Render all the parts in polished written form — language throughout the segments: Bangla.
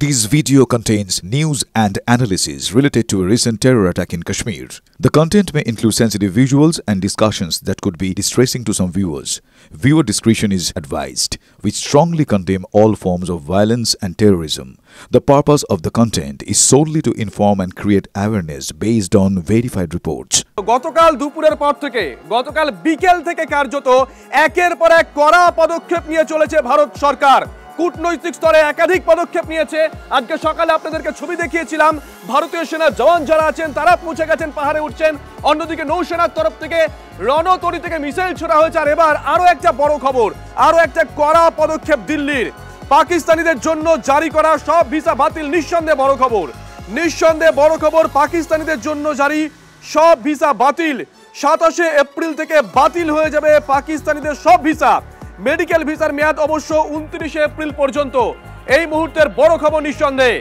This video contains news and analysis related to a recent terror attack in Kashmir. The content may include sensitive visuals and discussions that could be distressing to some viewers. Viewer discretion is advised. We strongly condemn all forms of violence and terrorism. The purpose of the content is solely to inform and create awareness based on verified reports. গতকাল দুপুরের পর থেকে গতকাল বিকেল থেকে কার্যত একের পর এক কড়া পদক্ষেপ নিয়ে চলেছে ভারত সরকার। কূটনৈতিক স্তরে একাধিক পদক্ষেপ নিয়েছে। আজকে সকালে আপনাদেরকে ছবি দেখিয়েছিলাম, ভারতীয় সেনা জওয়ান যারা আছেন তারা পৌঁছে গেছেন, পাহাড়ে উঠছেন। অন্যদিকে নৌসেনার তরফ থেকে রণতরী থেকে মিসাইল ছোড়া হয়েছে। আর এবার আরো একটা বড় খবর, আরো একটা কড়া পদক্ষেপ দিল্লির। পাকিস্তানিদের জন্য জারি করা সব ভিসা বাতিল। নিঃসন্দেহে বড় খবর, নিঃসন্দেহে বড় খবর। পাকিস্তানিদের জন্য জারি সব ভিসা বাতিল। 27 এপ্রিল থেকে বাতিল হয়ে যাবে পাকিস্তানিদের সব ভিসা। মেডিকেল ভিসার মেয়াদ অবশ্য 29 এপ্রিল পর্যন্ত। এই মুহূর্তের বড় খবর নিঃসন্দেহে।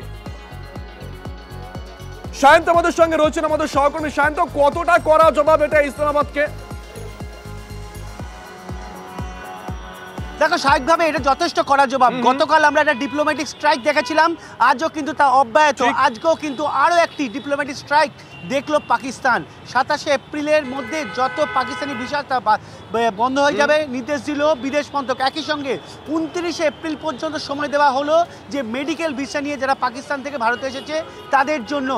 শায়ন্ত আমাদের সঙ্গে রয়েছেন, আমাদের সহকর্মী। শায়ন্ত, কতটা কড়া জবাব এটা ইসলামাবাদকে? দেখো, স্বাভাবিকভাবে এটা যথেষ্ট কড়া জবাব। গতকাল আমরা একটা ডিপ্লোম্যাটিক স্ট্রাইক দেখেছিলাম, আজও কিন্তু তা অব্যাহত। আজকেও কিন্তু আরও একটি ডিপ্লোম্যাটিক স্ট্রাইক দেখলো পাকিস্তান। 27 এপ্রিলের মধ্যে যত পাকিস্তানি ভিসা বন্ধ হয়ে যাবে নির্দেশ দিল বিদেশ মন্ত্রক। একই সঙ্গে 29 এপ্রিল পর্যন্ত সময় দেওয়া হলো যে মেডিকেল ভিসা নিয়ে যারা পাকিস্তান থেকে ভারতে এসেছে তাদের জন্য।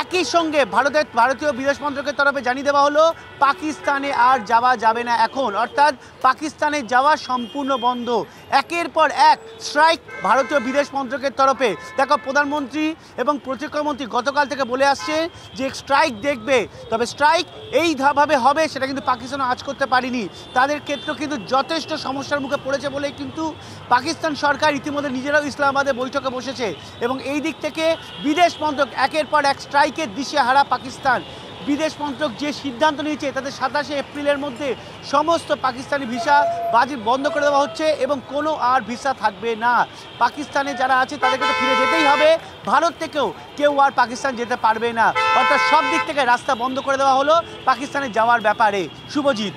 একই সঙ্গে ভারতীয় বিদেশ মন্ত্রকের তরফে জানিয়ে দেওয়া হলো পাকিস্তানে আর যাওয়া যাবে না এখন, অর্থাৎ পাকিস্তানে যাওয়া সম্পূর্ণ বন্ধ। একের পর এক স্ট্রাইক ভারতীয় বিদেশ মন্ত্রকের তরফে। দেখো, প্রধানমন্ত্রী এবং প্রতিরক্ষামন্ত্রী গতকাল থেকে বলে আসছে যে স্ট্রাইক দেখবে, তবে স্ট্রাইক এইভাবে হবে সেটা কিন্তু পাকিস্তানও আজ করতে পারেনি। তাদের ক্ষেত্রেও কিন্তু যথেষ্ট সমস্যার মুখে পড়েছে বলেই কিন্তু পাকিস্তান সরকার ইতিমধ্যে নিজেরাও ইসলামাবাদে বৈঠকে বসেছে। এবং এই দিক থেকে বিদেশ মন্ত্রক একের পর এক স্ট্রাইকের দিশেহারা পাকিস্তান। বিদেশ মন্ত্রক যে সিদ্ধান্ত নিয়েছে তাতে 27 এপ্রিলের মধ্যে সমস্ত পাকিস্তানি ভিসা বন্ধ করে দেওয়া হচ্ছে এবং কোনো আর ভিসা থাকবে না। পাকিস্তানে যারা আছে তাদেরকে তো ফিরে যেতেই হবে, ভারত থেকেও কেউ আর পাকিস্তান যেতে পারবে না। অর্থাৎ সব দিক থেকে রাস্তা বন্ধ করে দেওয়া হলো পাকিস্তানে যাওয়ার ব্যাপারে। শুভজিৎ,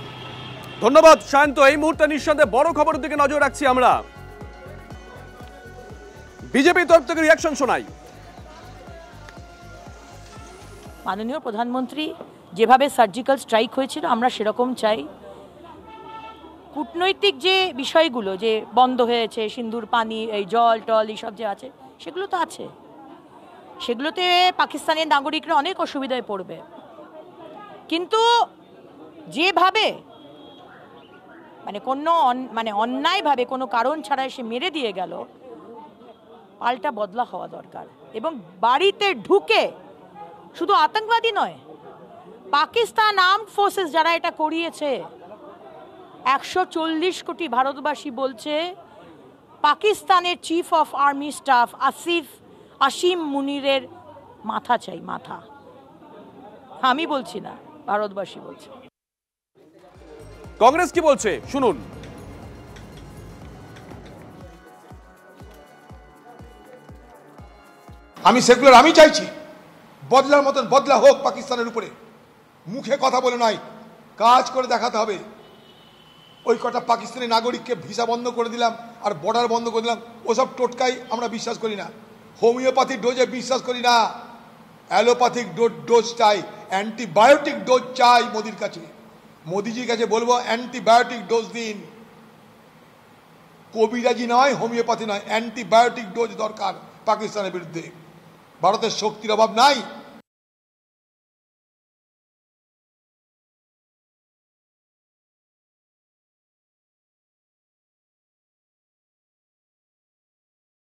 ধন্যবাদ শান্ত। এই মুহূর্তে নিঃসন্দেহে বড় খবরের দিকে নজর রাখছি আমরা। বিজেপির তরফ থেকে রিয়াকশন শোনাই। মাননীয় প্রধানমন্ত্রী যেভাবে সার্জিক্যাল স্ট্রাইক হয়েছিল আমরা সেরকম চাই। কূটনৈতিক যে বিষয়গুলো যে বন্ধ হয়েছে, সিন্দুর পানি, এই জল টল এইসব যে আছে সেগুলো তো আছে, সেগুলোতে পাকিস্তানের নাগরিকরা অনেক অসুবিধায় পড়বে। কিন্তু যেভাবে অন্যায়ভাবে কোনো কারণ ছাড়া এসে মেরে দিয়ে গেল, পাল্টা বদলা হওয়া দরকার। এবং বাড়িতে ঢুকে শুধু আতঙ্কবাদী নয়, পাকিস্তান আর্মড ফোর্সেস যারা এটা করিয়েছে, 140 কোটি ভারতবাসী বলছে পাকিস্তানের chief of army staff Asim মুনিরের মাথা চাই, মাথা। আমি বলছি না, ভারতবাসী বলছে। কংগ্রেস কি বলছে শুনুন। আমি চাইছি বদলার মতন বদলা হোক পাকিস্তানের উপরে। মুখে কথা বলে নয়, কাজ করে দেখাতে হবে। ওই কটা পাকিস্তানি নাগরিককে ভিসা বন্ধ করে দিলাম আর বর্ডার বন্ধ করে দিলাম, ওসব টোটকাই আমরা বিশ্বাস করি না। হোমিওপ্যাথিক ডোজে বিশ্বাস করি না, অ্যালোপ্যাথিক ডোজ চাই, অ্যান্টিবায়োটিক ডোজ চাই। মোদির কাছে, মোদিজির কাছে বলবো অ্যান্টিবায়োটিক ডোজ দিন। কবিরাজি নয়, হোমিওপ্যাথি নয়, অ্যান্টিবায়োটিক ডোজ দরকার পাকিস্তানের বিরুদ্ধে। ভারতের শক্তির অভাব নাই,